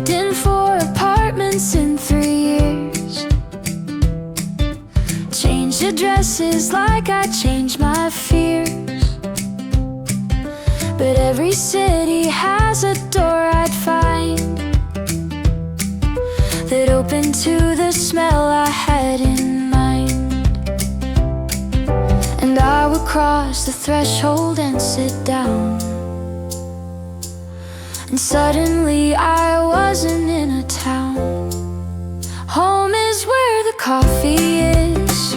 Moved in 4 apartments in 3 years. Changed addresses like I changed my fears. But every city has a door I'd find that opened to the smell I had in mind. And I would cross the threshold and sit down, and suddenly I wasn't in a town. Home is where the coffee is,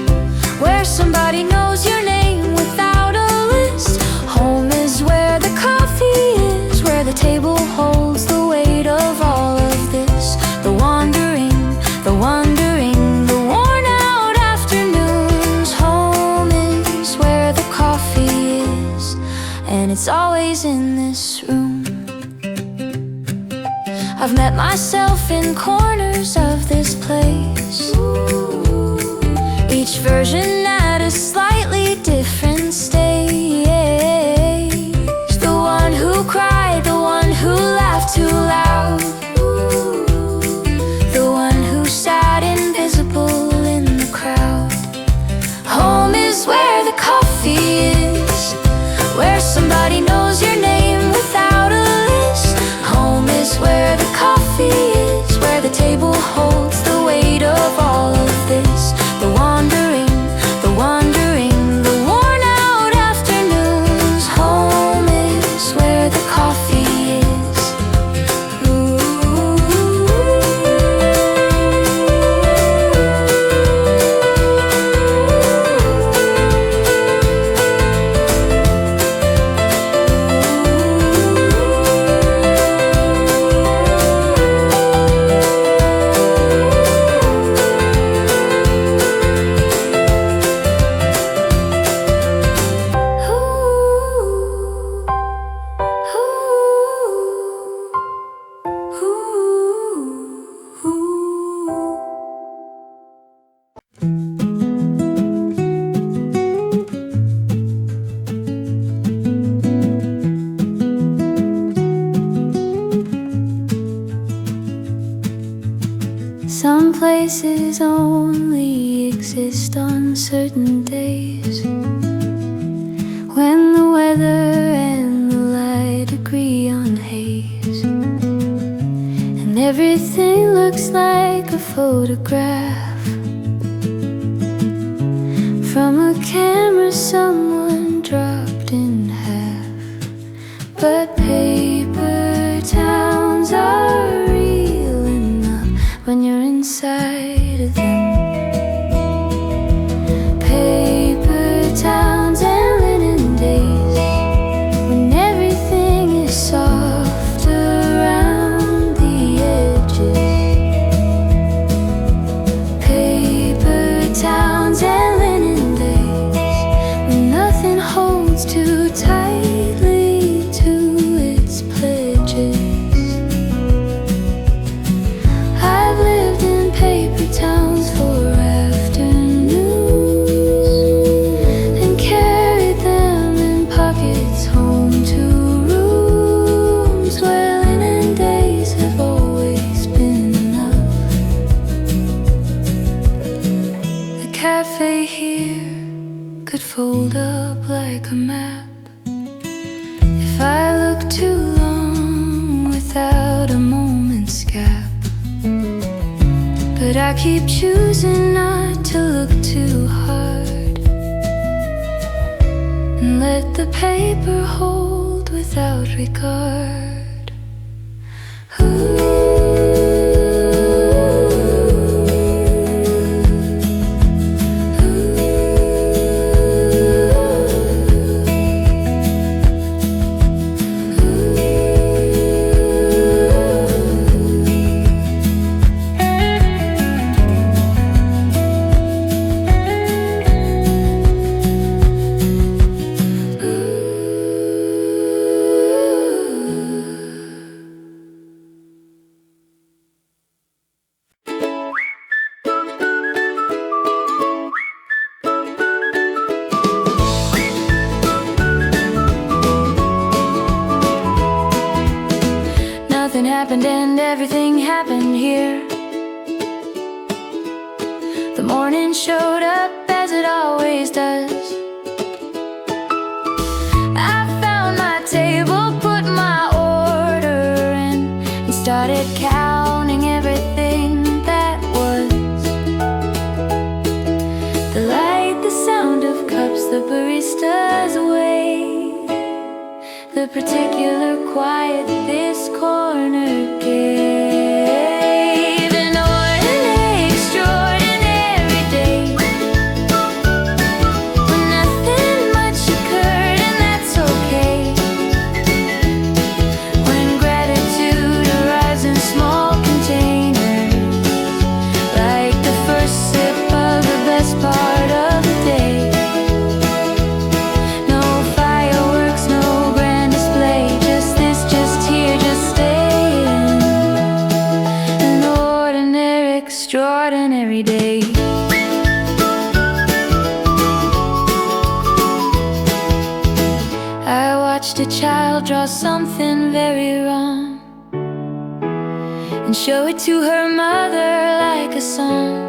where somebody knows your name without a list. Home is where the coffee is, where the table holds the weight of all of this. The wandering, the wondering, the worn out afternoons. Home is where the coffee is, and it's always in this room. I've met myself in corners of this place, each version at a slightly different stage. The one who cried, the one who laughed too loud, the one who sat invisible in the crowd. Home is where the coffee is, where somebody knows your name without a list. Home is where the coffee is, where the table holds the weight of all of this. The wandering, the wandering, the worn out afternoons. Home is where the coffee is. Some places only exist on certain days, when the weather and the light agree on haze, and everything looks like a photograph from a camera someone dropped in half. But paper towns are real enough when you're inside of them. Paper towns and linen days, when everything is soft around the edges. Paper towns and linen days, when nothing holds too tightly to its pledges. I've lived in paper towns for afternoons, and carried them in pockets home to rooms where linen days have always been enough. The cafe here could fold up like a map if I look too long without a moment's gap. But I keep choosing not to look too hard, and let the paper hold without regard. happened and everything happened here. The morning showed up as it always does. I found my table, put my order in, and started counting everything that was. The light, the sound of cups, the barista's way, the particular quiet this corner gave. An ordinary, extraordinary day, when nothing much occurred, and that's okay. When gratitude arrives in small containers, like the first sip of the best part of the day. No fireworks, no grand display, just this, just here, just staying. An ordinary, extraordinary day. I watched a child draw something very wrong and show it to her mother like a song.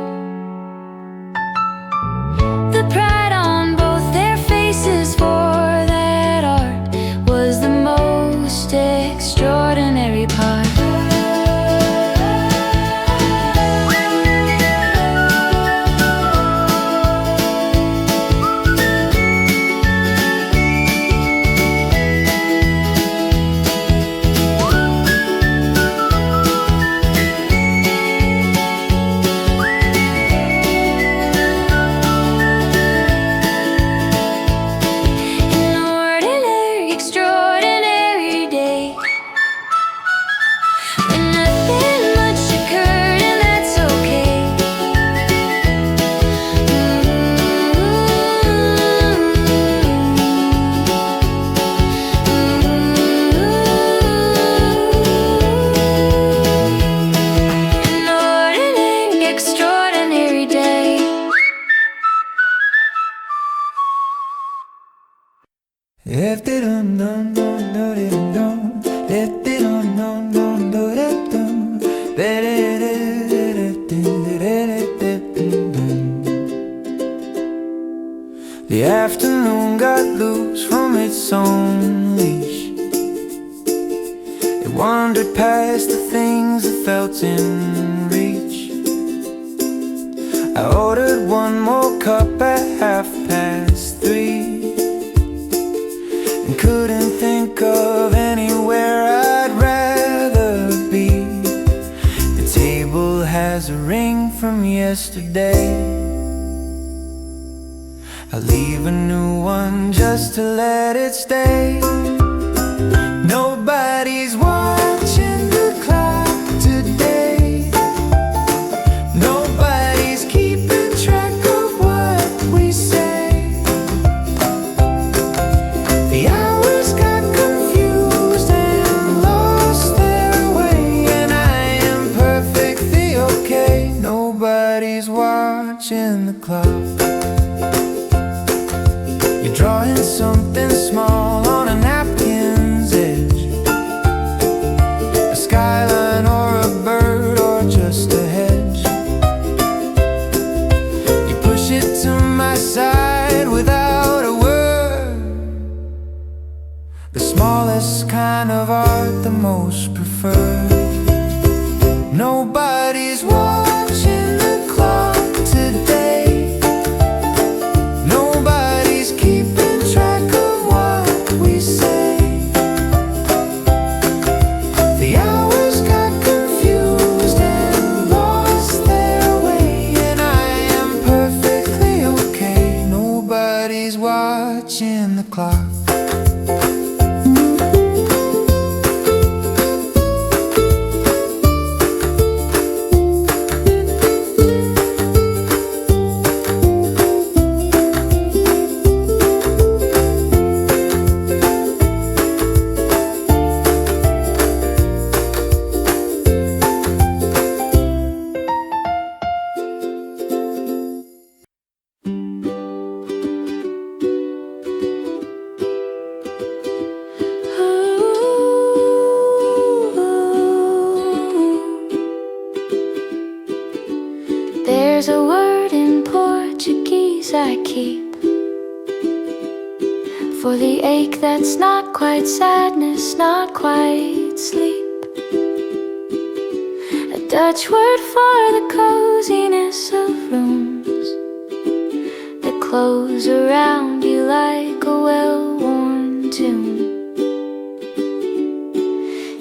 The pride on both their faces for that art was the most extraordinary part. An ordinary, extraordinary day, when nothing much occurred, and that's okay. An ordinary, extraordinary day. If they don't know, no, they don't know. If they don't know, no, they don't. The afternoon got loose from its own leash. It wandered past the things that felt in reach. I ordered one more cup at 3:30. And couldn't think of anywhere I'd rather be. The table has a ring from yesterday. I'll leave a new one just to let it stay. Nobody's watching the clock today. Nobody's keeping track of what we say. The hours got confused and lost their way, and I am perfectly okay. Nobody's watching the clock. You're drawing something small on a napkin's edge, a skyline or a bird or just a hedge. You push it to my side without a word. The smallest kind of art, the most preferred. Nobody's watching the clock today. Nobody's keeping track of what we say. The hours got confused and lost their way, and I am perfectly okay. Nobody's watching the clock. There's a word in Portuguese I keep for the ache that's not quite sadness, not quite sleep. A Dutch word for the coziness of rooms that close around you like a well-worn tune.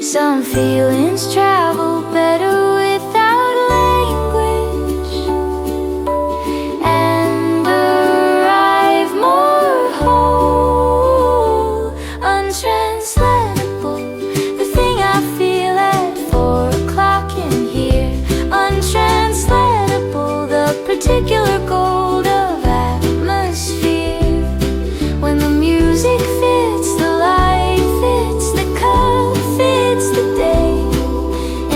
Some feelings travel better without language and arrive more whole, untranslatable. The thing I feel at 4 o'clock in here, untranslatable. The particular gold of atmosphere when the music fits, the light fits, the cup fits the day,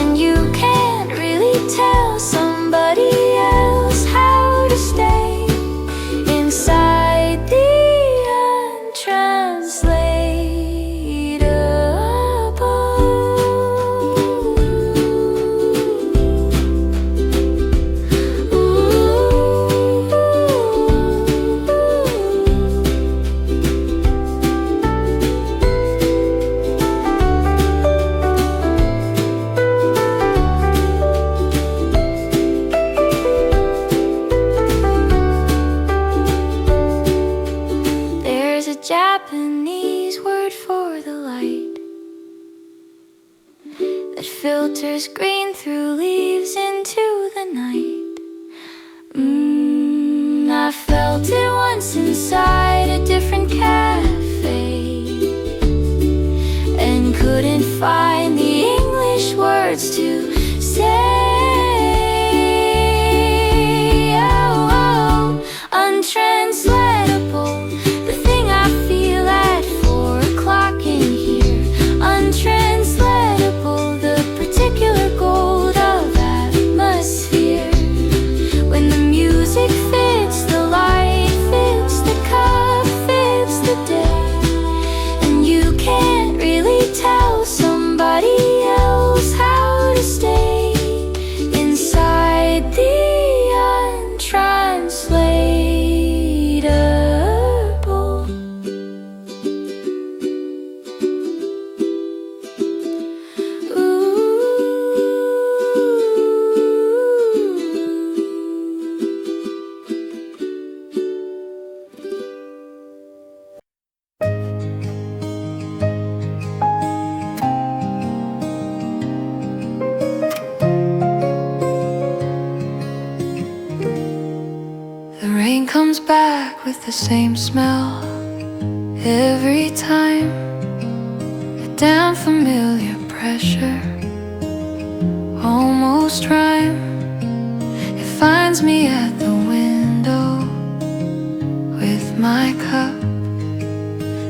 and you can't really tell somebody else how to stay inside the There's a Japanese word for the light that filters green through leaves into the night. I felt it once inside a different cafe and couldn't find the English words to say. Oh, untranslatable. The thing I feel at 4 o'clock in here, untranslatable. The particular gold of atmosphere when the music fits, the light fits, the cup fits the day, and you can't really tell somebody else how to stay inside the untranslatable. The rain comes back with the same smell every time. A damn familiar pressure, almost rhyme. It finds me at the window with my cup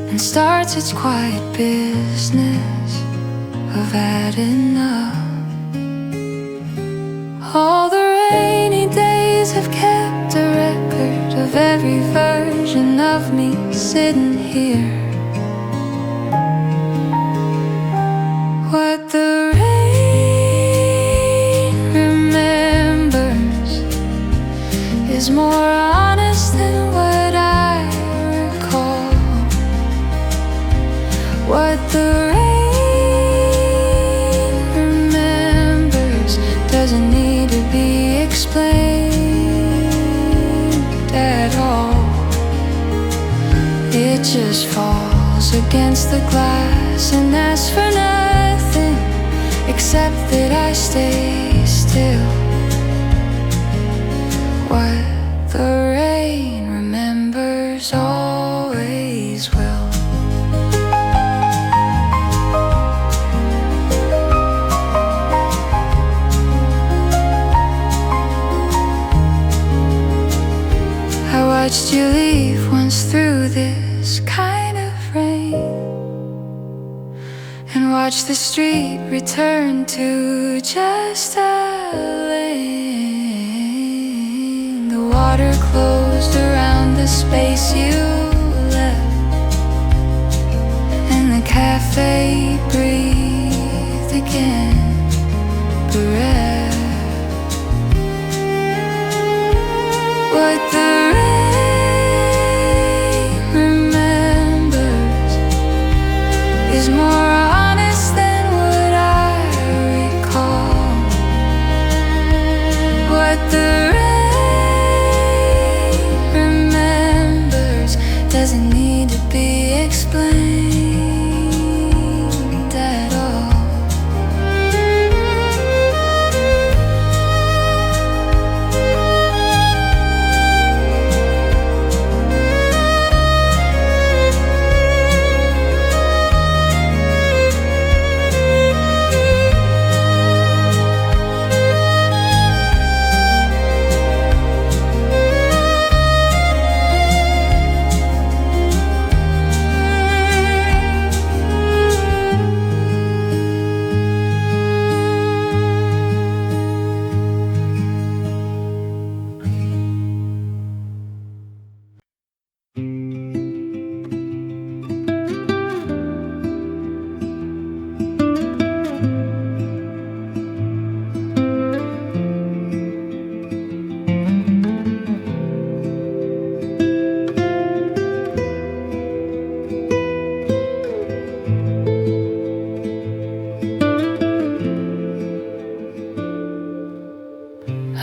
and starts its quiet business of adding up. All the rainy days have kept a record of every version of me sitting here. What the rain remembers is more honest than what I recall. What the rain remembers doesn't need to be explained at all. It just falls against the glass and asks for nothing except that I stay still. What the rain remembers always will. I watched you leave once through this kind of rain, and watched the street return to just a lane. The water closed around the space you left, and the cafe breathed again, bereft.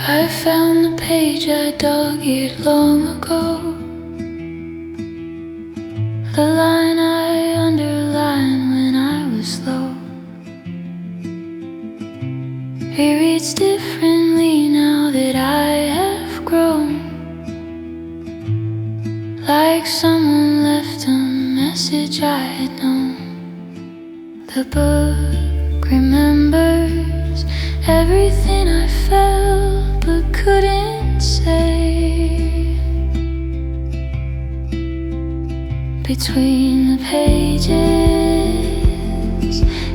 I found the page I dog-eared long ago, the line I underlined when I was low. It reads differently now that I have grown, like someone left a message I had known. The book remembers everything I felt but couldn't say. Between the pages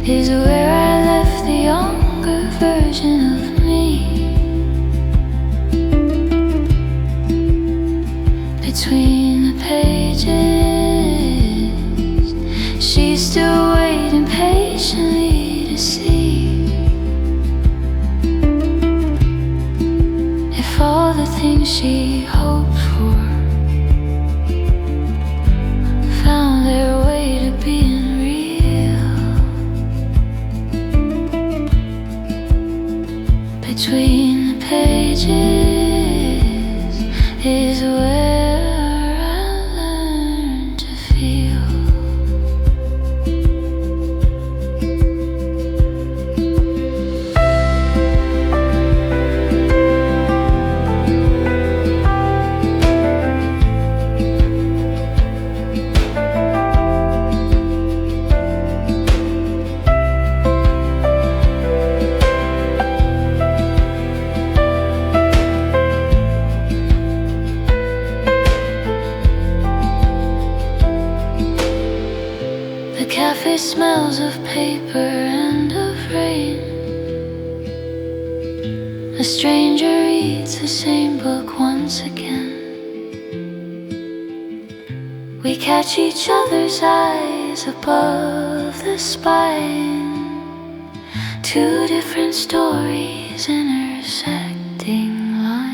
is where I left the younger version of me. Between the pages, she's still waiting patiently to see if all the things she hoped for found their way to being real. Between the pages is where I learned to feel. The cafe smells of paper and of rain. A stranger reads the same book once again. We catch each other's eyes above the spine. Two different stories intersecting line.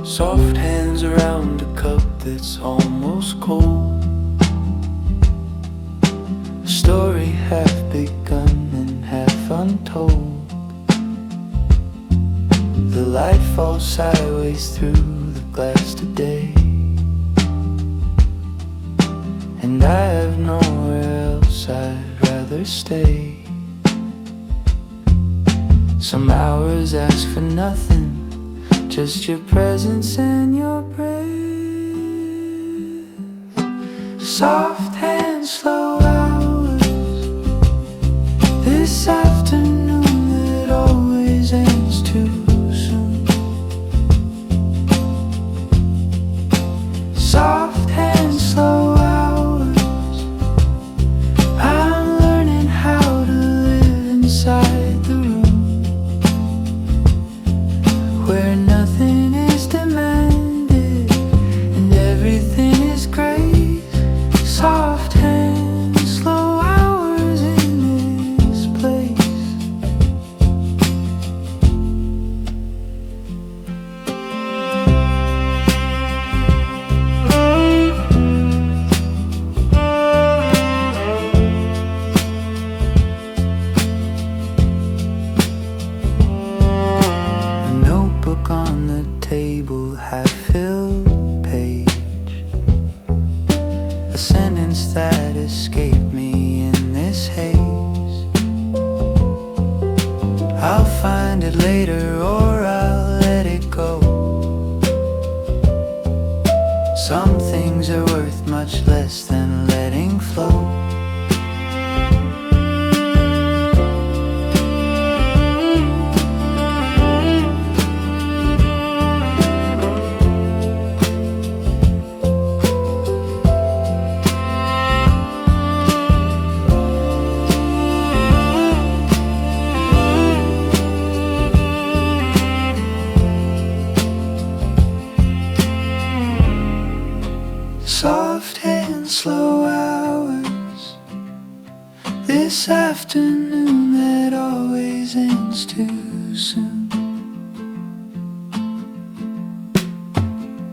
Soft hands around a cup that's almost cold. A story half begun and half untold. The light falls sideways through the glass today, and I have nowhere else I'd rather stay. Some hours ask for nothing, just your presence and your breath. Soft hands, slow hours. This afternoon that always ends too soon. Soft hands, slow hours. I'm learning how to live inside the room where nothing is demanded and everything is great. Soft this afternoon that always ends too soon.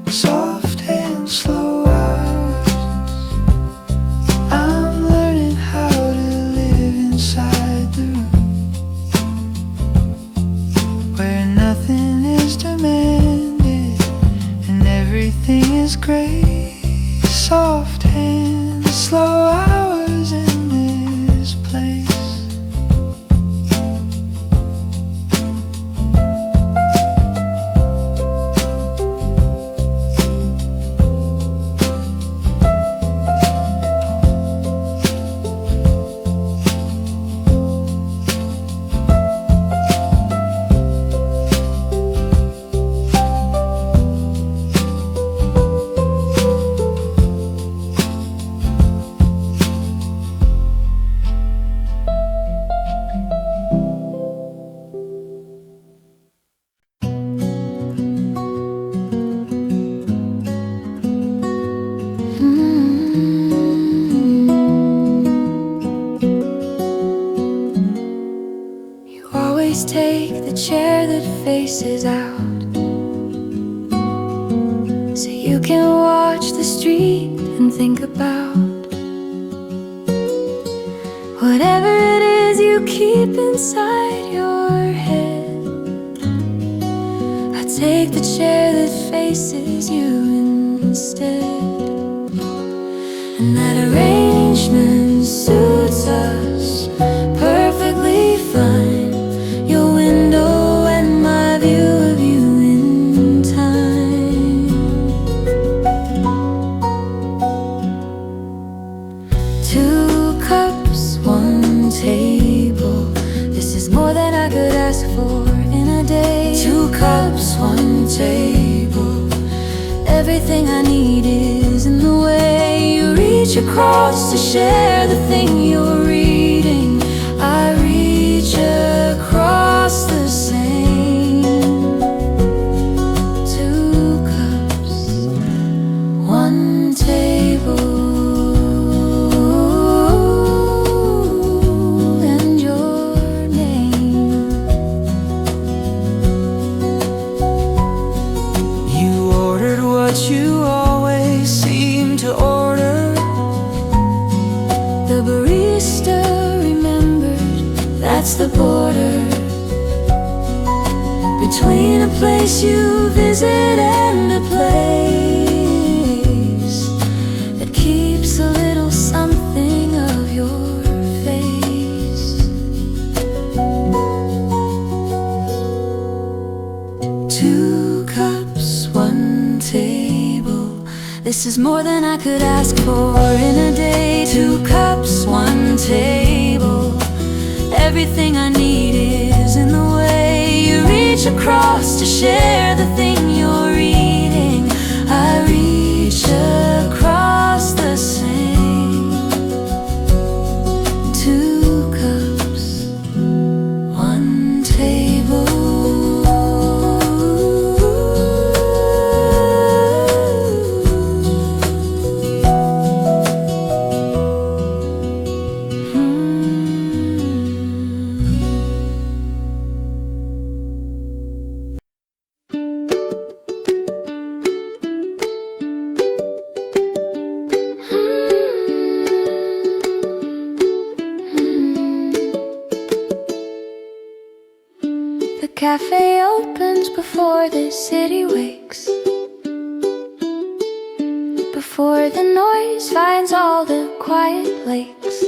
Soft and slow hours, I'm learning how to live inside the room where nothing is demanded and everything is great. Soft and slow hours in this place. Take the chair that faces out so you can watch the street and think about whatever it is you keep inside your head. I take the chair that faces you instead, and that arrangement suits us perfectly fine. Your window and my view of you in time. Two cups, one table. This is more than I could ask for in a day. Two cups, one table. Everything I need is in the way. You reach across to share the thing you're reading. I reach across the same. Two cups, one table, and your name. You ordered what you always seem to order. The barista remembered, that's the border between a place you visit and a place that keeps a little something of your face. Two cups, one table. This is more than I could ask for in a day. Two cups, one table. Everything I need is in the way. You reach across to share the thing you're reading. I reach across the same. Two cups, one table. The cafe opens before the city wakes, before the noise finds all the quiet lakes.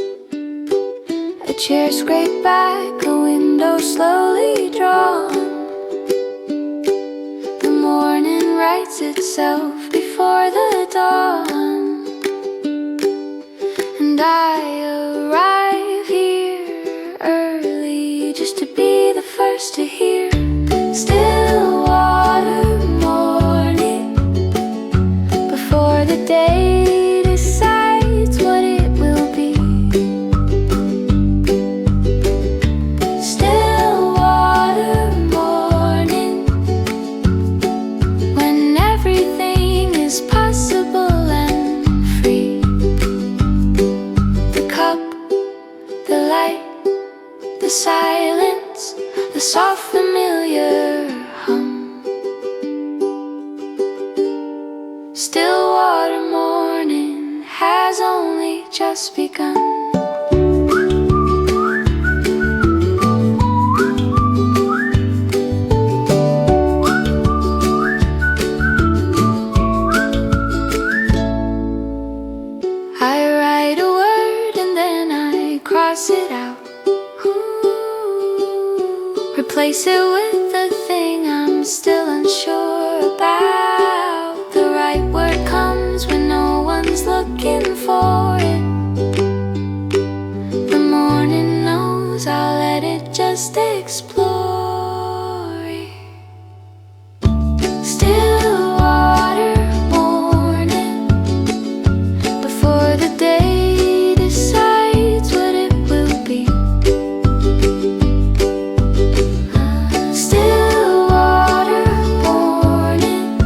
A chair scraped back, a window slowly drawn. The morning writes itself before the dawn, and I arrive here early just to be the first to hear. Still water morning, before the day decides what it will be. Still water morning, when everything is possible and free. The the silence, the soft familiar hum. Still water morning has only just begun. I write a word and then I cross it out. Replace it with the thing I'm still unsure about. The right word comes when no one's looking for it. The morning knows I'll let it just explore it. Still water morning before the day decides what it will be. Still water morning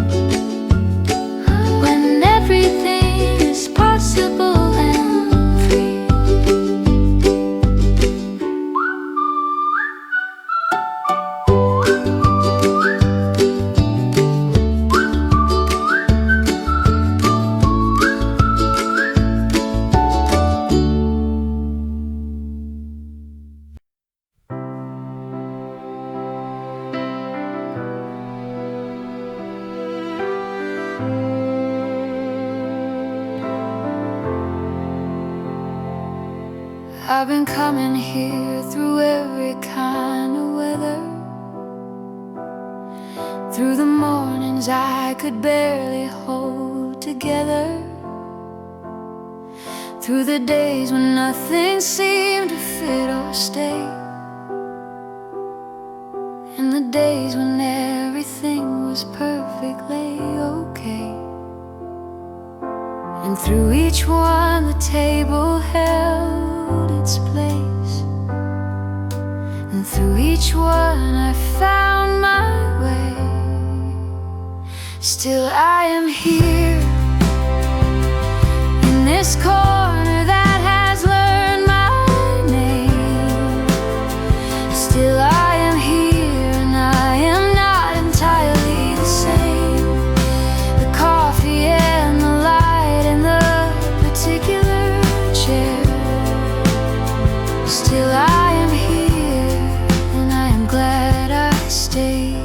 when everything is possible and free. I've been coming here through every kind of weather, through the mornings I could barely hold together, through the days when nothing seemed to fit or stay, and the days when everything was perfectly okay. And through each one the table held its place, and through each one I found my way. Still I am here in this corner that has learned my name. Still I am here and I am not entirely the same. The coffee and the light and the particular chair. Still I am here and I am glad I stayed.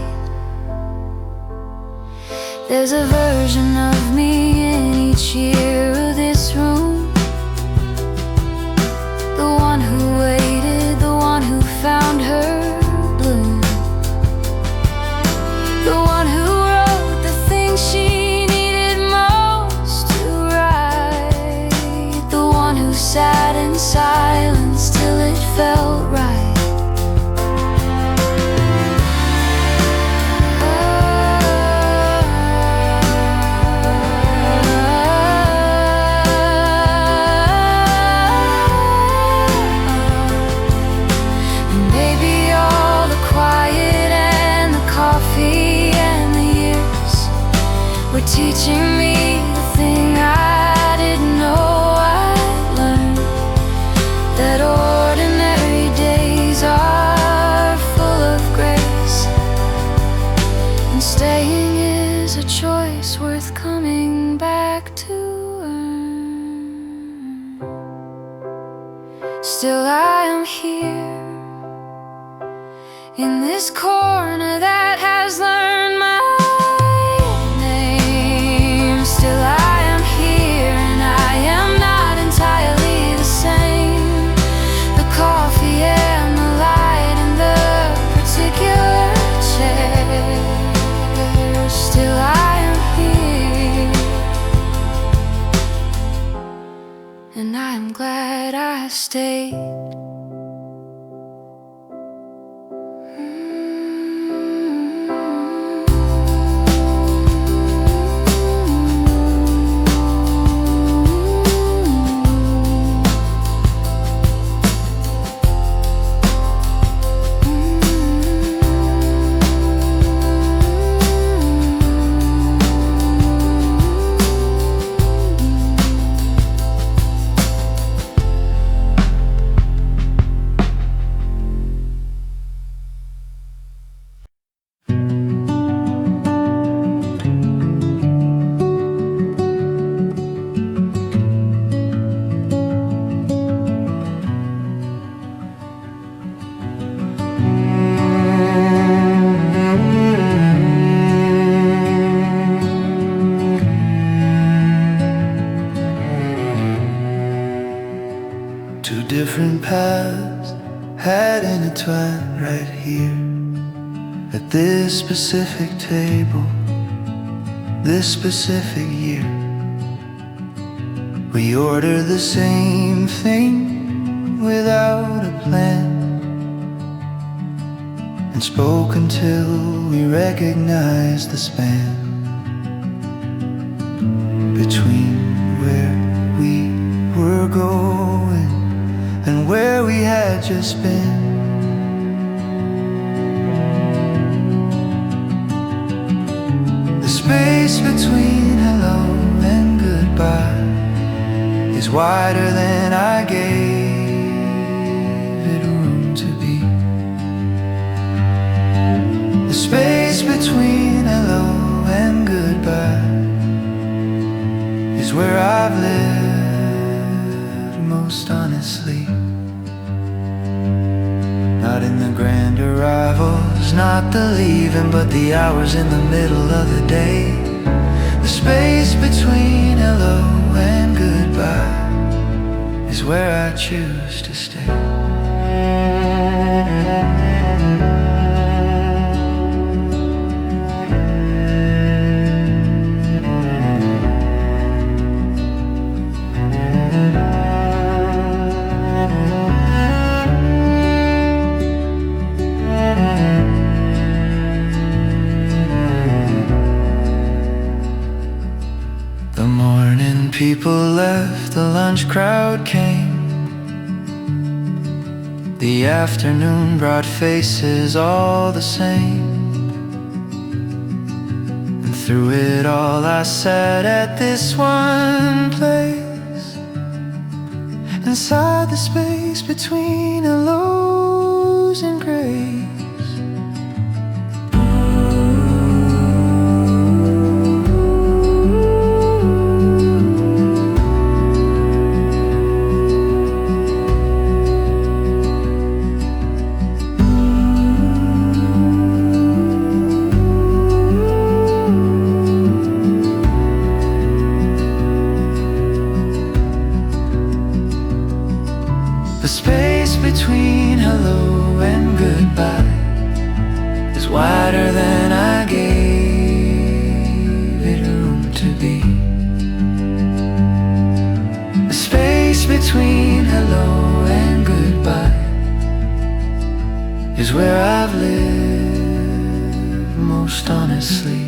There's a version of me in each year of this room, the one who waited, the one who found her bloom, the one who wrote the things she needed most to write, the one who sat in silence till it felt right. And maybe all the quiet and the coffee and the years were teaching me the thing I didn't know I'd learned, that ordinary days are full of grace, and staying is a choice worth coming back to earn. Still I am here in this corner that has learned my name. Still I am here and I am not entirely the same. The coffee and the light and the particular chair. Still I am here and I am glad I stayed. Two different paths had intertwined right here at this specific table, this specific year. We ordered the same thing without a plan, and spoke until we recognized the span between where we were going and where we had just been. The space between hello and goodbye is wider than I gave it room to be. The space between hello and goodbye is where I've lived most honestly. Not in the grand arrivals, not the leaving, but the hours in the middle of the day. The space between hello and goodbye is where I choose to stay. People left, the lunch crowd came. The afternoon brought faces all the same. And through it all I sat at this one place, inside the space between hellos and grays. The space between hello and goodbye is wider than I gave it room to be. The space between hello and goodbye is where I've lived most honestly.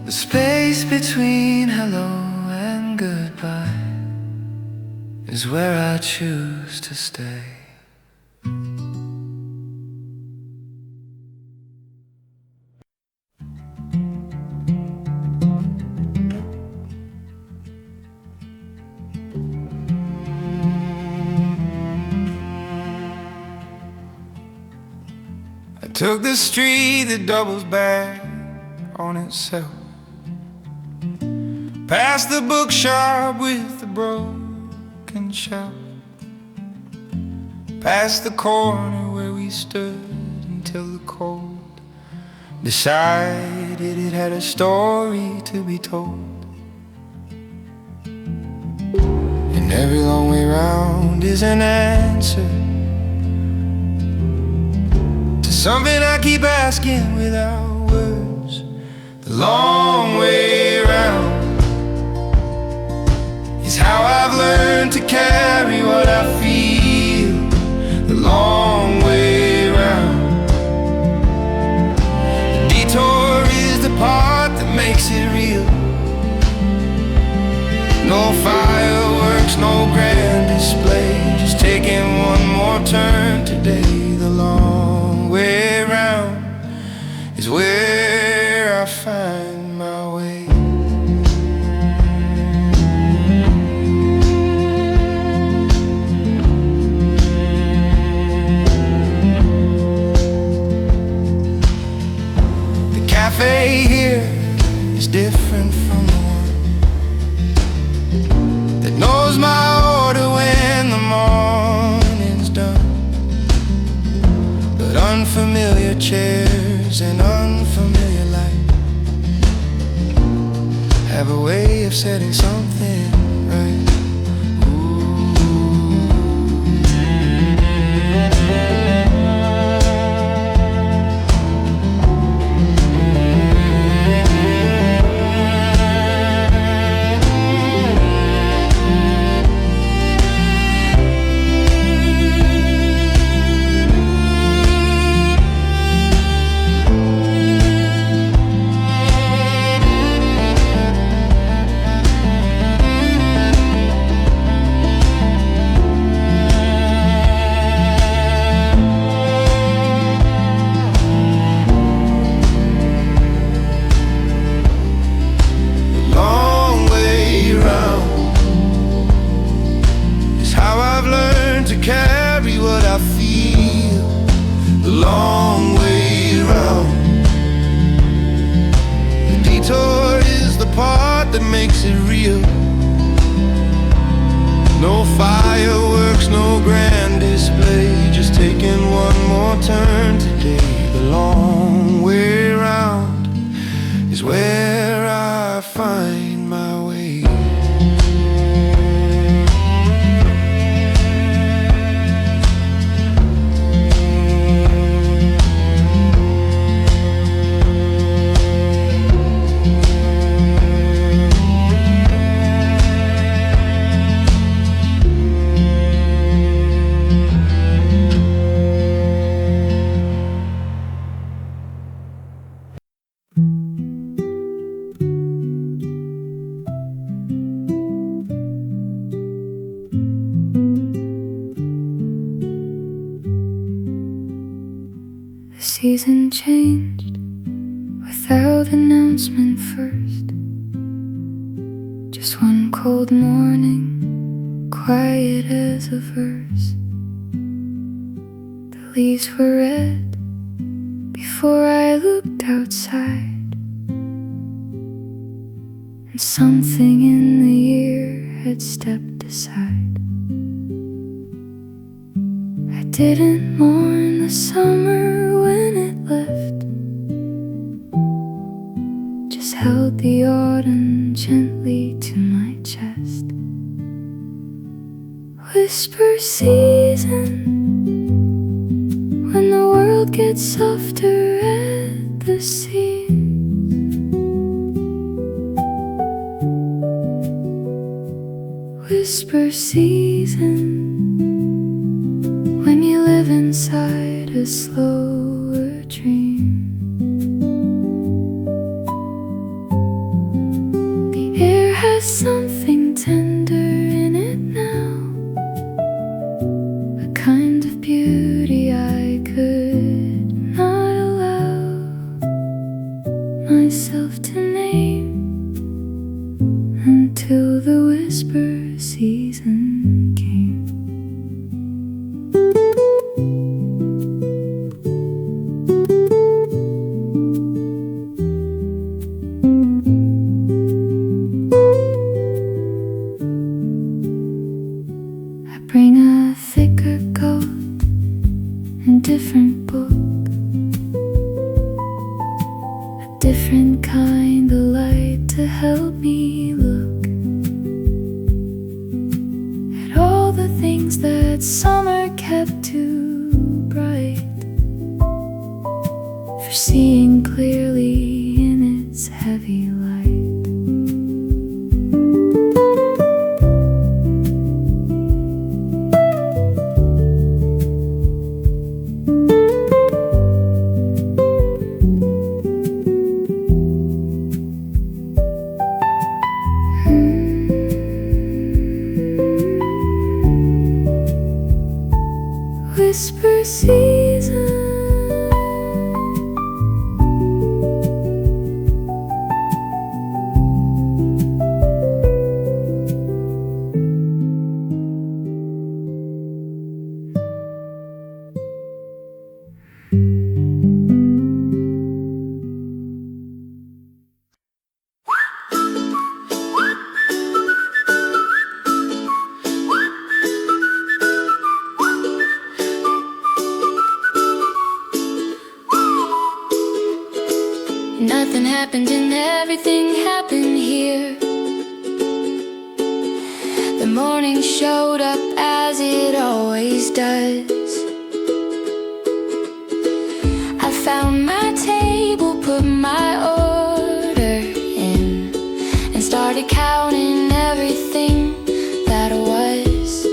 The space between hello and goodbye is where I choose to stay. I took the street that doubles back on itself, past the bookshop with the broken shelf, past the corner where we stood until the cold decided it had a story to be told. And every long way round is an answer to something I keep asking without words. The long way round is how I've learned to carry what I feel. The long way round, the detour is the part that makes it real. No fireworks, no grand display, just taking one more turn today. The long way round is where I find my way. different from the one that knows my order when the morning's done. But unfamiliar chairs and unfamiliar light have a way of setting something right. No fireworks, no grand display, just taking one more turn today. The long way round is where I find my way. The season changed without announcement first. Just one cold morning, quiet as a verse. The leaves were red before I looked outside, and something in the year had stepped aside. I didn't mourn the summer when it left, just held the autumn gently to my chest. Whisper season, when the world gets softer at the seams. Whisper season, when you live inside a slower dream. The air has something tender in it now, a kind of beauty I could not allow myself to name until the whisper season came. Bring a thicker coat and different book, a different kind of light to help me look at all the things that summer kept too bright, for seeing clearly in its heavy light. Whisper season, Nothing happened and everything happened here. The morning showed up as it always does. I found my table, put my order in, and started counting everything that was.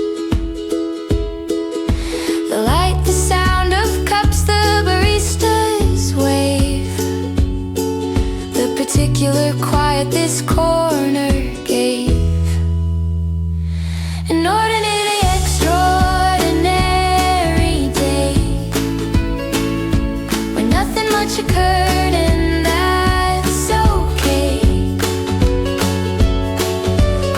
The light, the sound of cups, the barista's wave, the particular quiet this corner gave. An ordinary, extraordinary day, when nothing much occurred, and that's okay.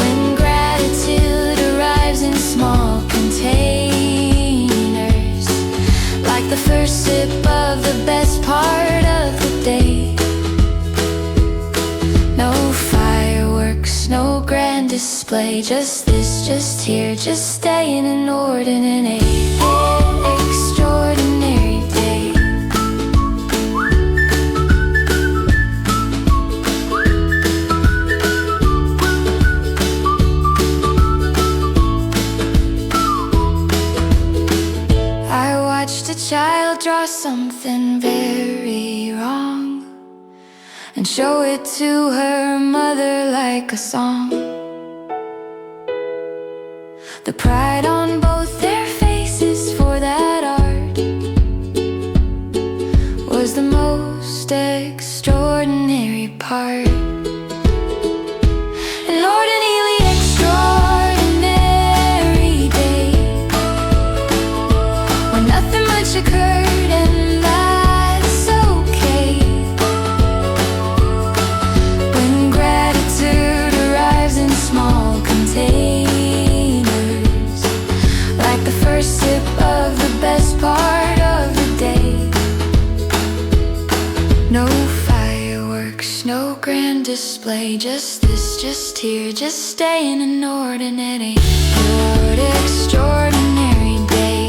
When gratitude arrives in small containers, like the first sip of the best part of the day. No fireworks, no grand display, just this, just here, just staying in ordinary, extraordinary day. I watched a child draw something very wrong and show it to her mother like a song. The pride on both their faces for that art was the most extraordinary part. An ordinarily extraordinary day, when nothing much occurred, and that's okay. When gratitude arrives in small containers, like the first sip of the best part of the day. No fireworks, no grand display, just this, just here, just staying in ordinary, extraordinary day.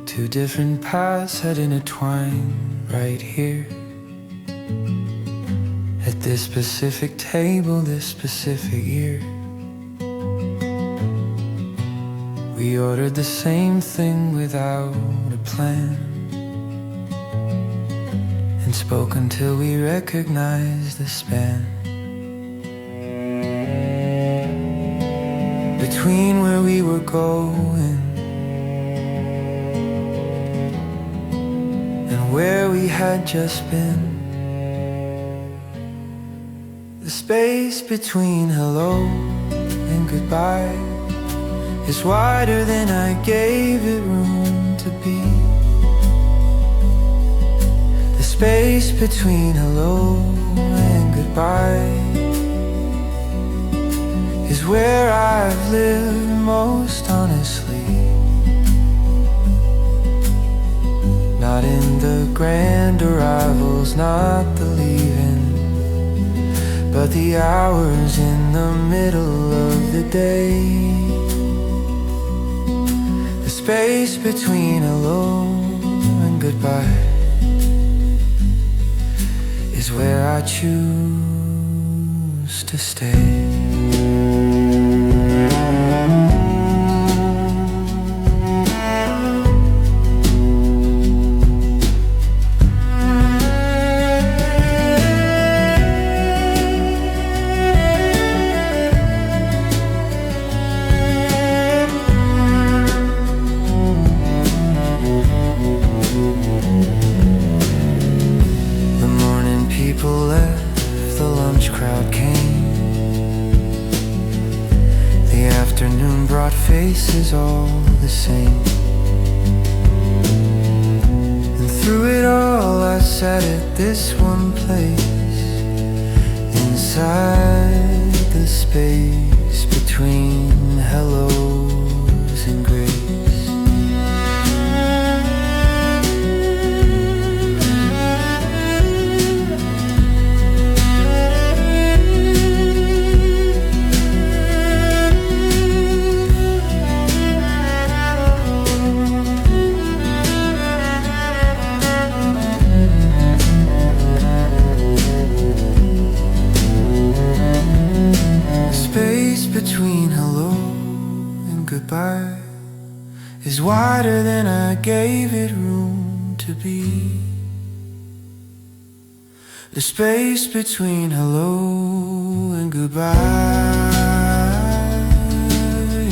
Two different paths had intertwined right here, at this specific table, this specific year. We ordered the same thing without a plan, and spoke until we recognized the span between where we were going where we had just been. The space between hello and goodbye is wider than I gave it room to be. The space between hello and goodbye is where I've lived most honestly. Not in the grand arrivals, not the leaving, but the hours in the middle of the day. The space between hello and goodbye is where I choose to stay. Faces all the same, and through it all I sat at this one place, inside the space between hellos and grace. Between hello and goodbye is wider than I gave it room to be. The space between hello and goodbye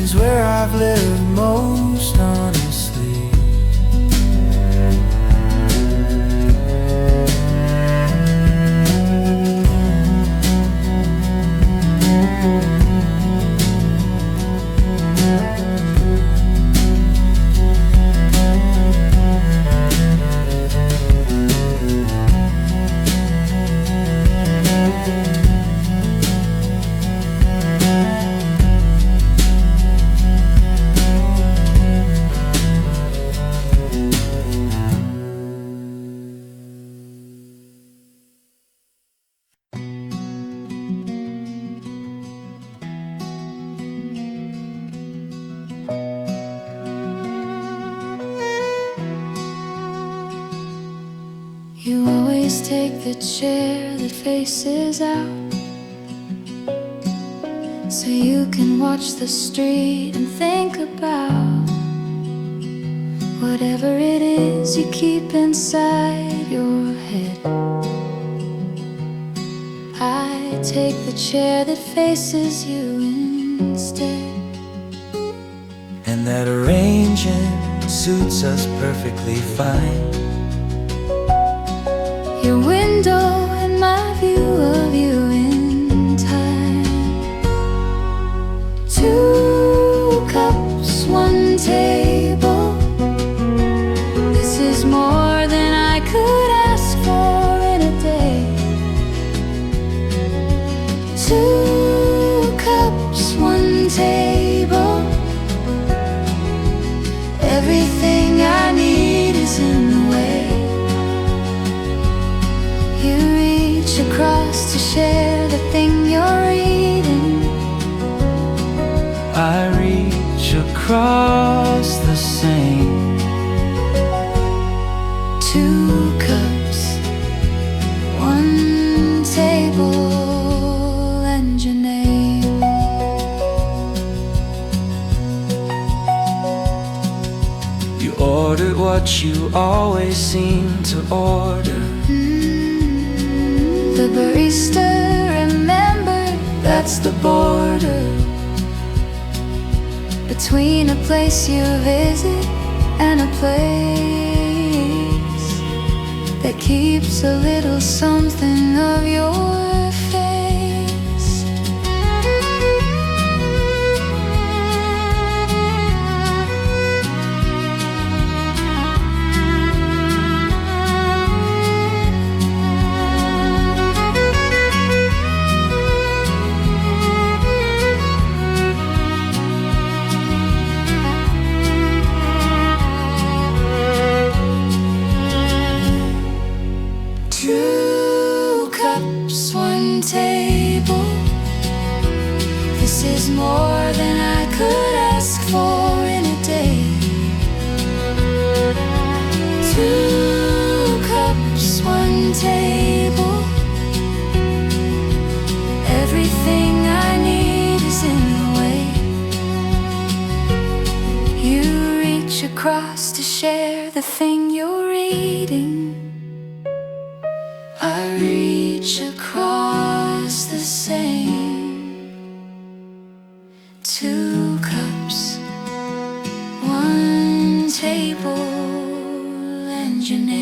is where I've lived most honestly. You always take the chair that faces out, so you can watch the street and think about whatever it is you keep inside your head. I take the chair that faces you instead. And that arrangement suits us perfectly fine. Your window and my view of you in time. 2 cups, 1 table. This is more than I could ask for in a day. 2 cups, 1 table. Everything I need is in the way. You reach across to share the thing you're reading. I reach across the same. 2 cups, 1 table, and your name. You ordered what you always seem to order. The barista remembered that's the border between a place you visit and a place that keeps a little something of your face. This is more than I could ask for in a day. 2 cups, 1 table. Everything I need is in the way. You reach across to share the thing you're reading. I reach across the same. 2 cups, 1 table, and your name.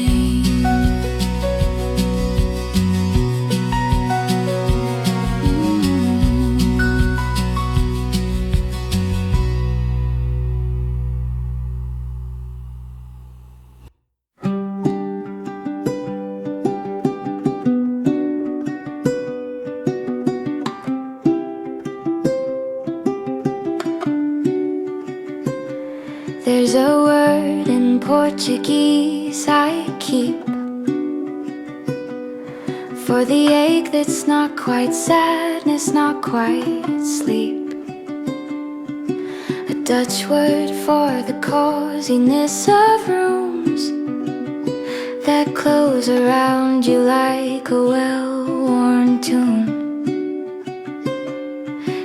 There's a word in Portuguese I keep for the ache that's not quite sadness, not quite sleep. A Dutch word for the coziness of rooms that close around you like a well-worn tune.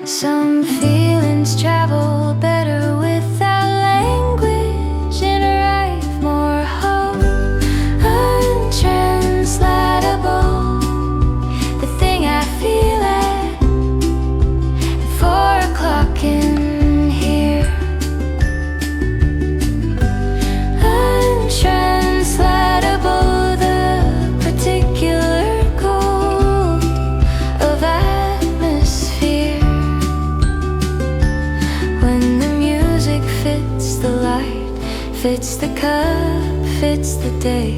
Some feelings travel better without language and arrive more whole. Untranslatable, the thing I feel at 4 o'clock in here. Untranslatable, the particular cold of atmosphere. When the music fits the light, fits the cup, fits the day,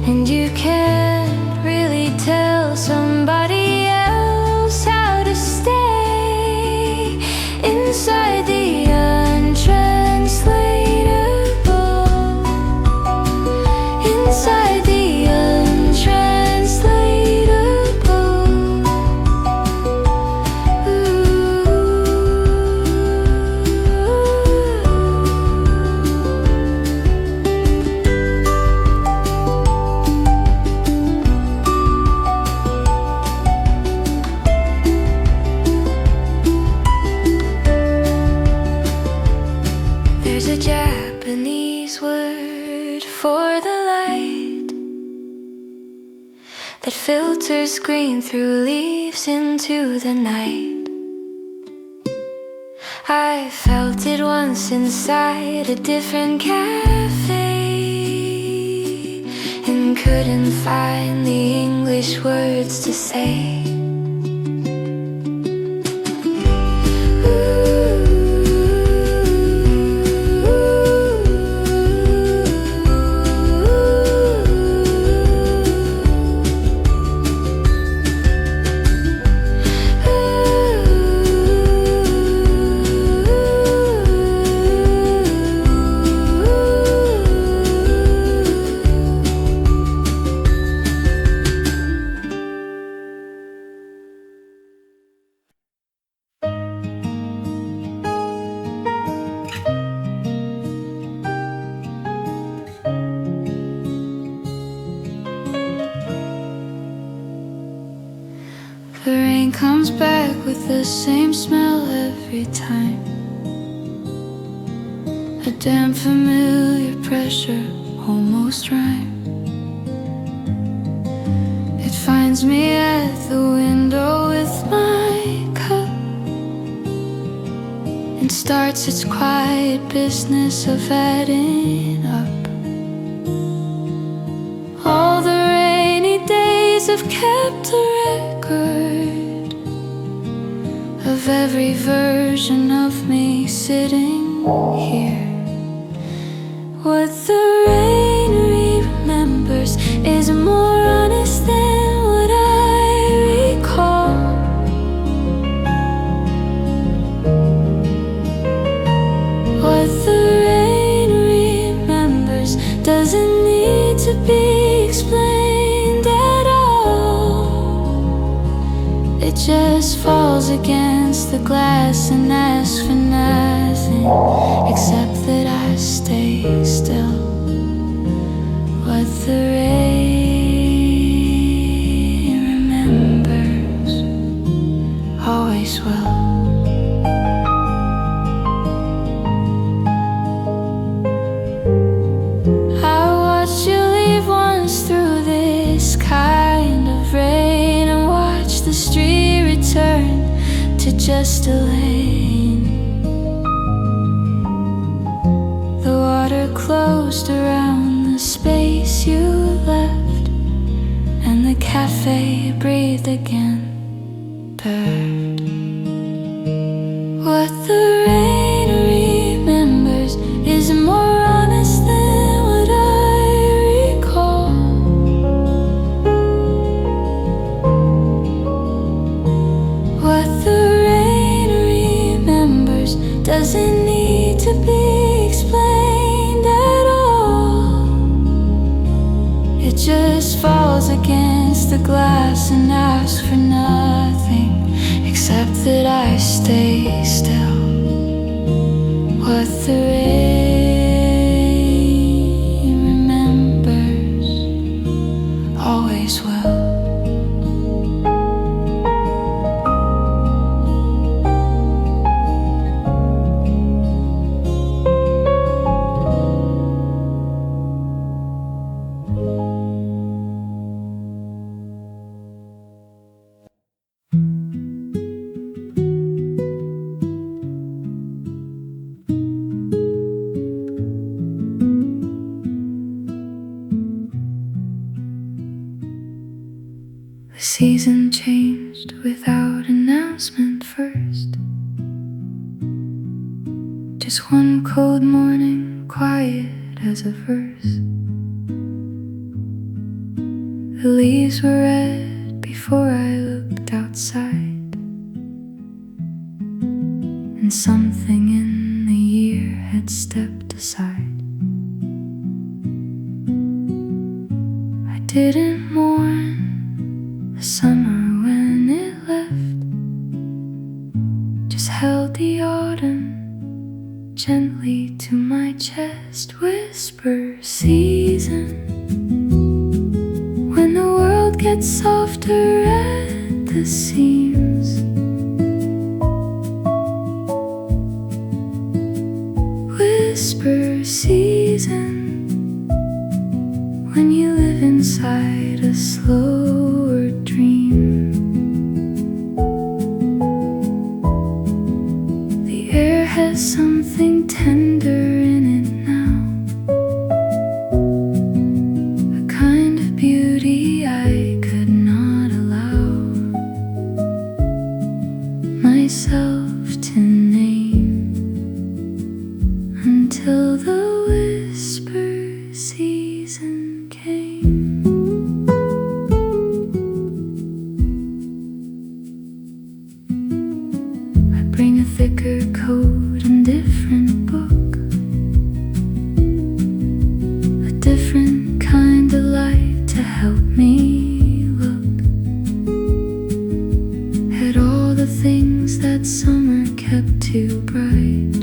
and you can't really tell somebody else how to stay inside the untranslatable, inside the untranslatable. There's a Japanese word for the light that filters green through leaves into the night. I felt it once inside a different cafe and couldn't find the English words to say. The rain comes back with the same smell every time. A damn familiar pressure, almost rhyme. It finds me at the window with my cup and starts its quiet business of adding up. All the rainy days have kept a record of every version of me sitting here. What the rain remembers is more honest than what I recall. What the rain remembers doesn't need to be explained at all. It just falls against the glass and asks for nothing except that I stay still. What the rain remembers always will. I watched you leave once through this kind of rain and watch the street return to just a lane. The water closed around the space you left, and the cafe breathed again, purred. What the rain remembers is more honest than what I recall. What the rain remembers doesn't need to be explained. glass and ask for nothing except that I stay still. What the rain remembers always will. The season changed without announcement first. Just one cold morning, quiet as a verse. The leaves were red before I looked outside, and something in the year had stepped aside. I didn't mourn the summer when it left, just held the autumn gently to my chest. Whisper season, when the world gets softer at the seams. Whisper season, when you live inside a slower dream. The air has something tender in it now, a kind of beauty I could not allow myself to name until the whisper season came. I bring a thicker coat and different book, a different kind of light to help me look at all the things that summer kept too bright,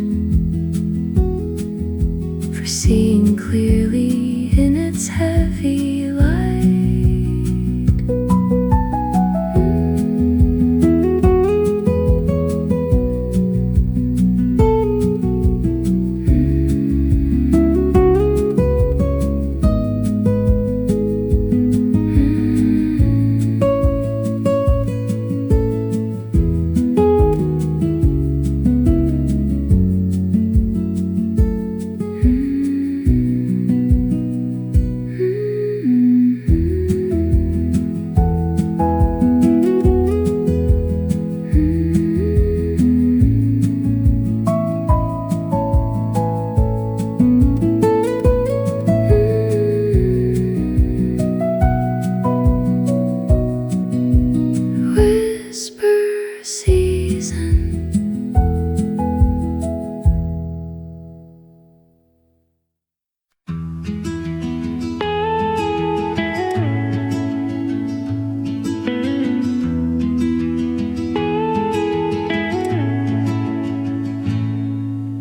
for seeing clearly in its heavy light. Whisper season.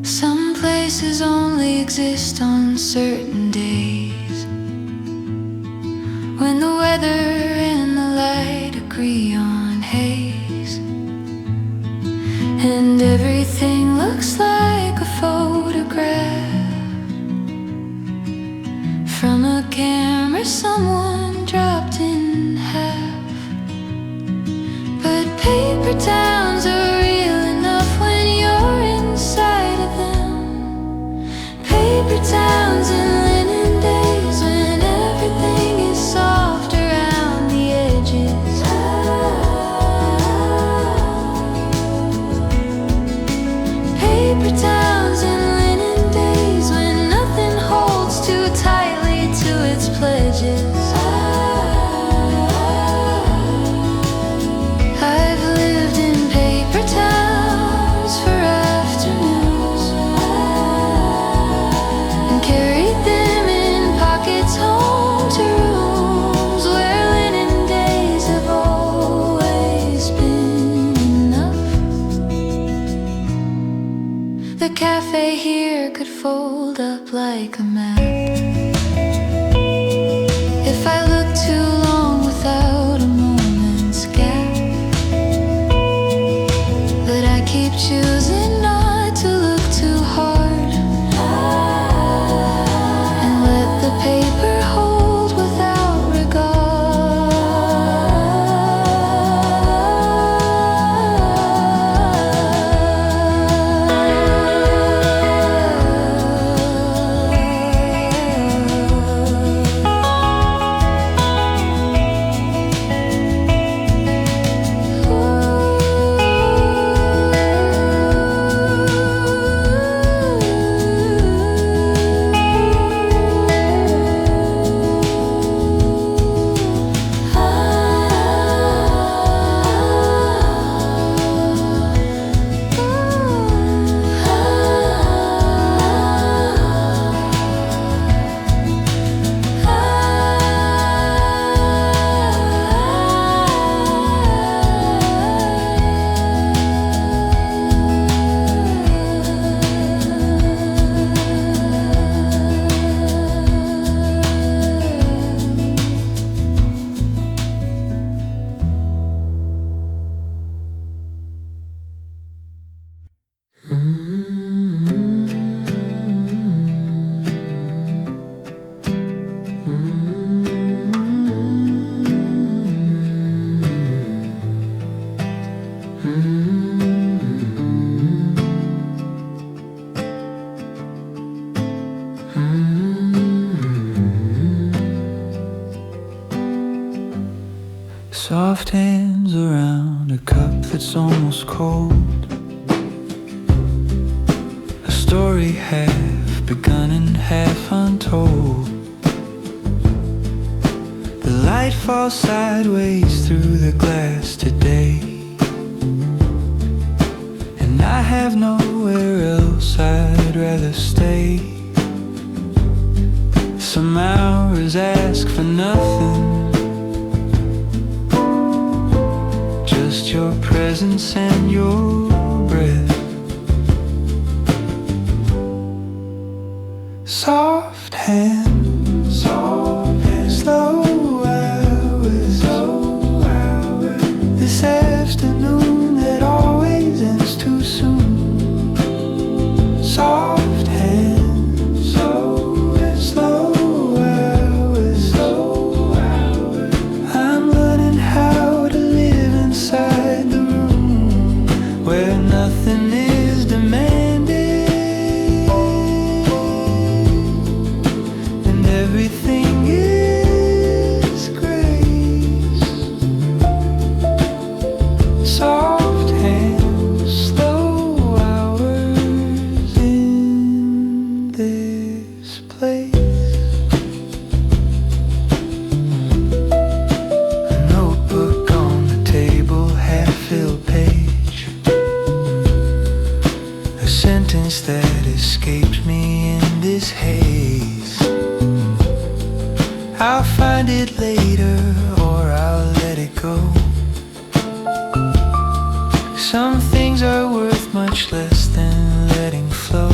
Some places only exist on certain days, when the weather and the light agree on haze, and everything looks like a photograph from a camera someone dropped in half. But paper towns are real enough when you're inside of them. Paper towns and linen days when everything is soft around the edges. Paper towns and linen days when nothing holds too tightly to its pledges. I've lived in The cafe here could fold up like a map. If I look too long without a moment's gap, but I keep choosing not to look too hard and let the paper hold without Soft hands around a cup that's almost cold. A story half begun and half untold. The light falls sideways through the glass today, and I have nowhere else I'd rather stay. Some hours ask for nothing, just your presence and your breath. Soft hands, slow hours, this afternoon that always ends too soon. Soft hands, slow hours, I'm learning how to live inside the room where nothing is demanded and everything is grace. Soft hands, slow hours in this place. A notebook on the table, half-filled page, a sentence that escaped me in this haze. I'll find it later or I'll let it go. Some things are worth much less than letting flow.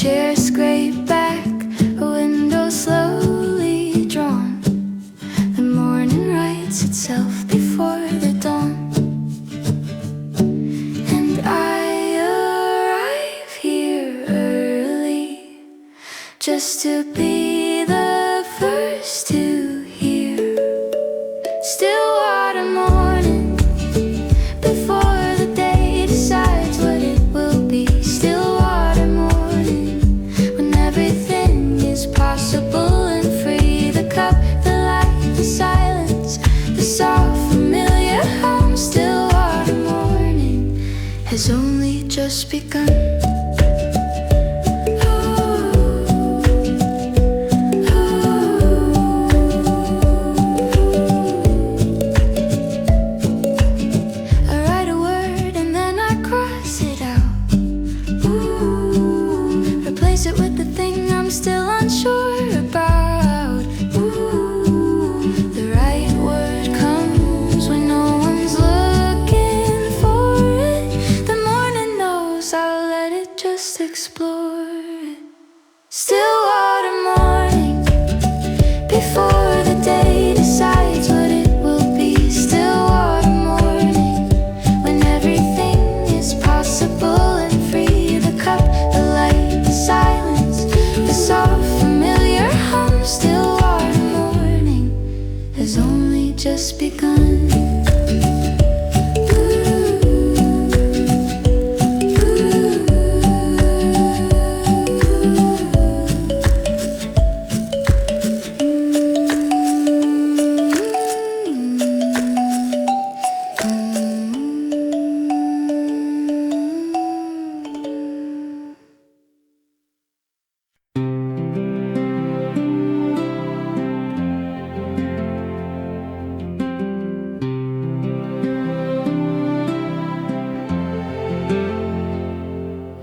chair scraped back, a window slowly drawn. The morning writes itself before the dawn. And I arrive here early, just to be the first to hear Stillwater morning, before the day decides what it will be. Stillwater morning, when everything is possible and free. The cup, the light, the silence, the soft familiar hum. Stillwater morning has only just begun.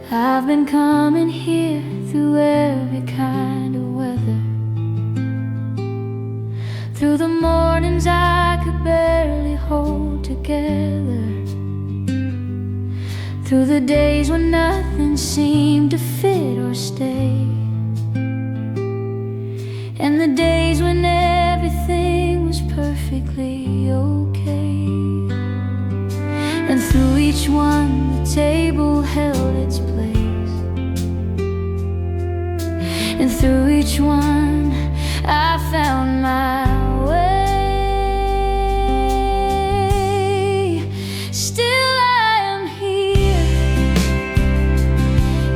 I've been coming here through every kind of weather, through the mornings I could barely hold together, through the days when nothing seemed to fit or stay, and the days when everything was perfectly okay. And through each one the table held its place, and through each one I found my way. Still I am here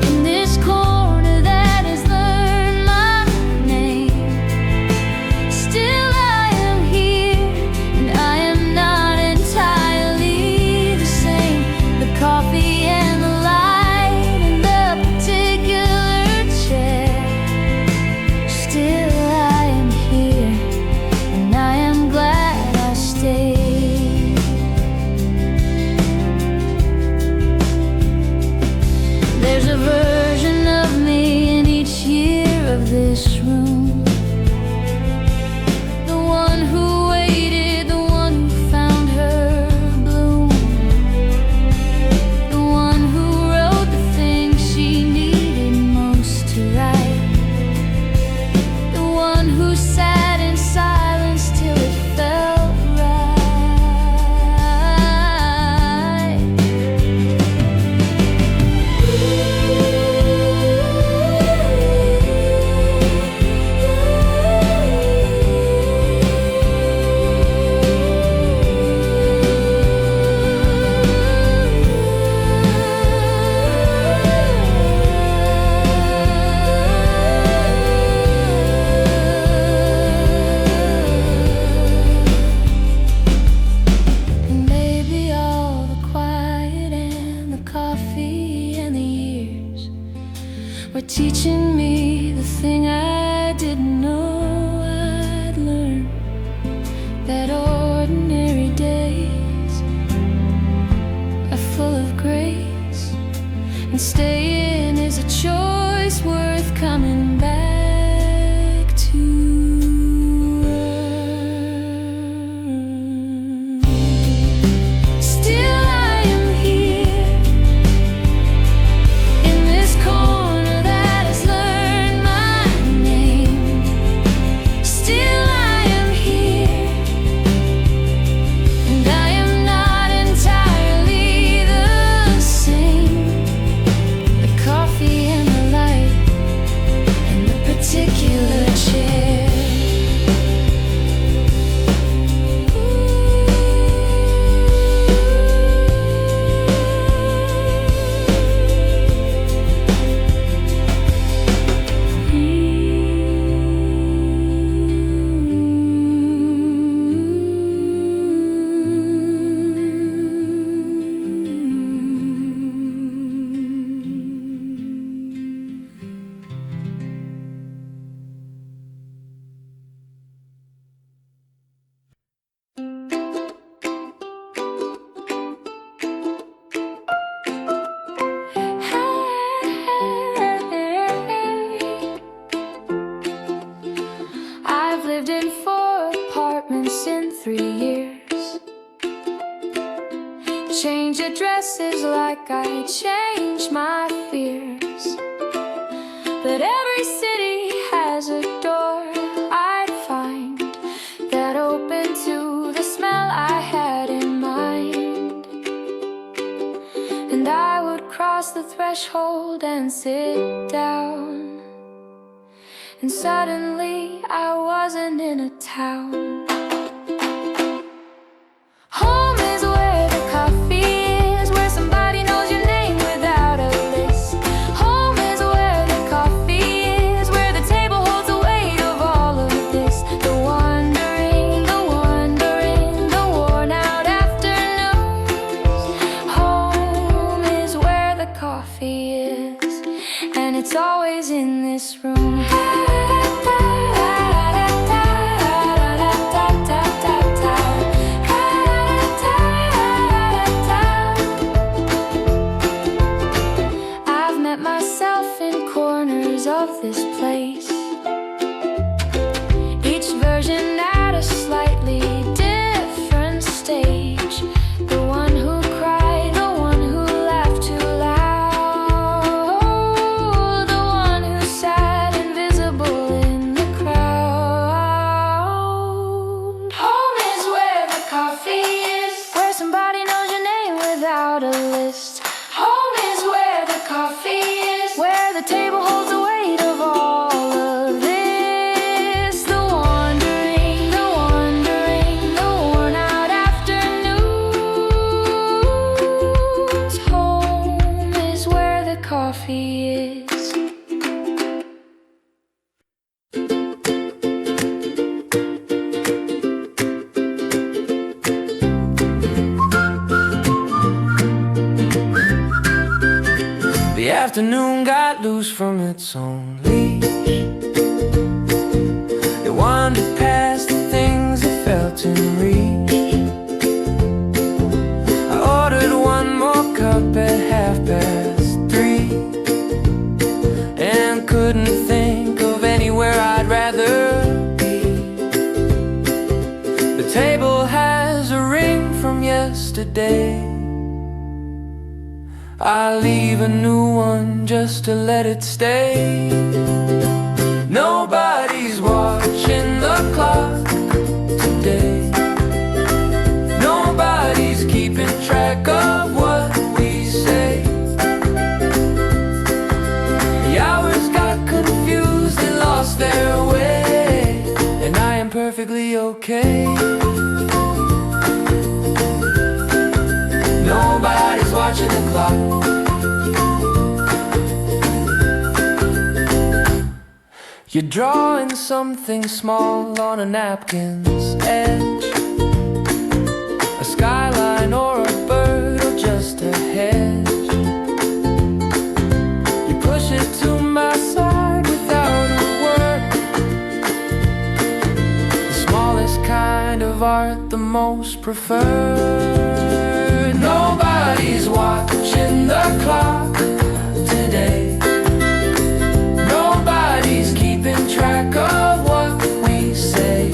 in this corner that has learned my name. Still I am here, and I am not entirely the same. The coffee and the light and the particular chair. Still I am here, and I am glad I stayed. There's a version of me in each year of this room, the one who waited, the one who found her bloom, the one who wrote the things she needed most to write, the one who sat in silence till it felt right. And maybe all the quiet and the coffee and the years were teaching me the thing I didn't know I'd learn, that ordinary days are full of grace, and staying is a choice worth coming back to. Still I am here in this corner that has change my fears. But every city has a door I'd find that open to the smell I had in mind. And I would cross the threshold and sit down. And suddenly I wasn't in a town. Home is where the coffee is, where somebody knows your name without a list. Home is where the coffee is, where the table holds the weight of all of this. The wandering, the worn out afternoons. Home is where the coffee is, and it's always in this room. Of this place, each version at a slightly different stage. The one who cried, the one who laughed too loud, the one who sat invisible in the crowd. Home is where the coffee is, where somebody knows your name without a list. Home is where the coffee is, where the table holds the weight of all of this. The wandering, the worn out afternoons. Home is where the coffee is. The afternoon got loose from its own leash. It wandered past the things it felt in reach. I ordered one more cup at 3:30 and couldn't think of anywhere I'd rather be. The table has a ring from yesterday. I'll leave a new one just to let it stay. Nobody's watching the clock today. Nobody's keeping track of what we say. The hours got confused and lost their way, and I am perfectly okay. Nobody's watching the clock. You're drawing something small on a napkin's edge, a skyline or a bird or just a hedge. You push it to my side without a word. The smallest kind of art, the most preferred. Nobody's watching the clock today. Nobody's keeping track of what we say.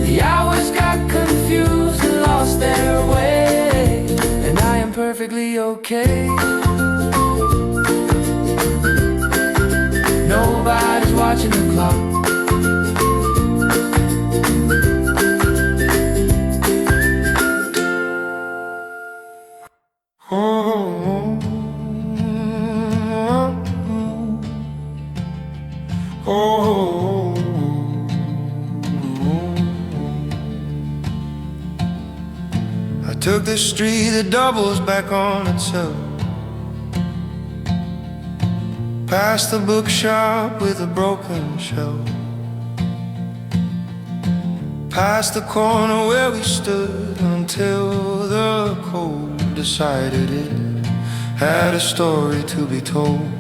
The hours got confused and lost their way, and I am perfectly okay. Nobody's watching the clock. I took the street that doubles back on itself, past the bookshop with a broken shelf, past the corner where we stood until the cold decided it had a story to be told.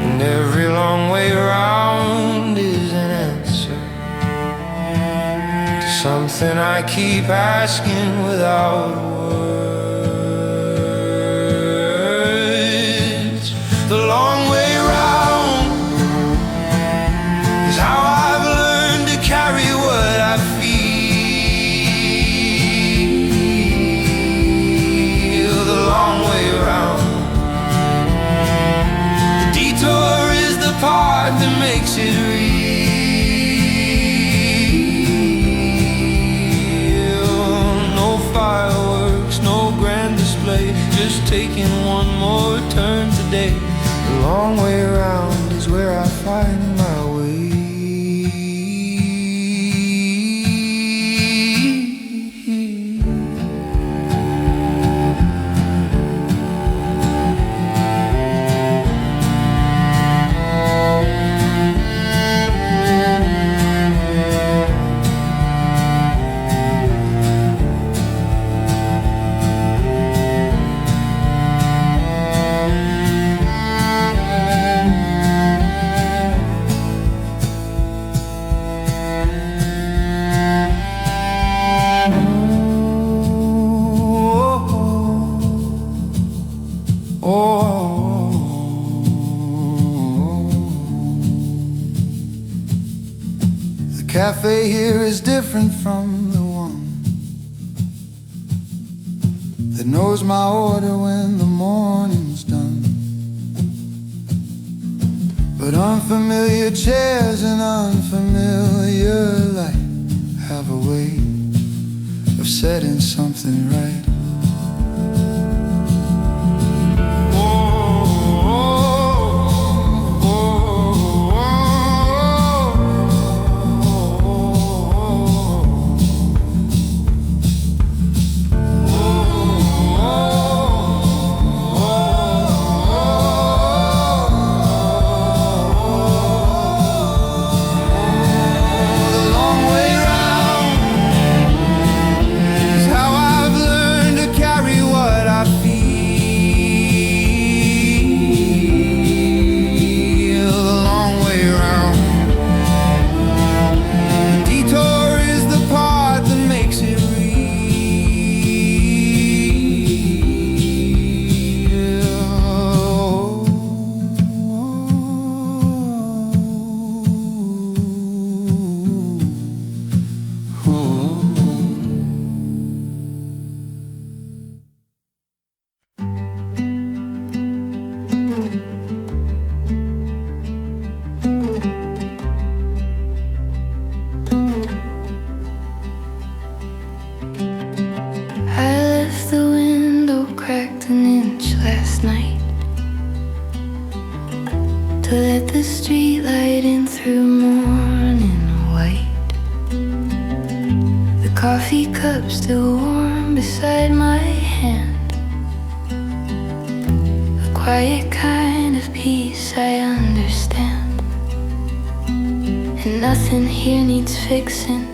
And every long way around is an answer to something I keep asking without words. The long way round is how I've learned to carry what I feel. is different from the one that knows my order when the morning's done. But unfamiliar chairs and unfamiliar light have a way of setting something right. To let the street light in through morning white. The coffee cup still warm beside my hand. A quiet kind of peace I understand. And nothing here needs fixing,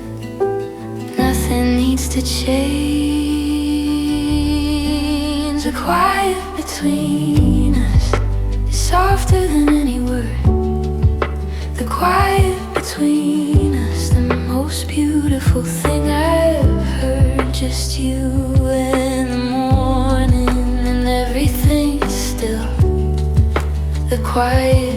nothing needs to change. The quiet between us is softer than any word. The quiet between us, the most beautiful thing I've heard. Just you in the morning and everything is still. The quiet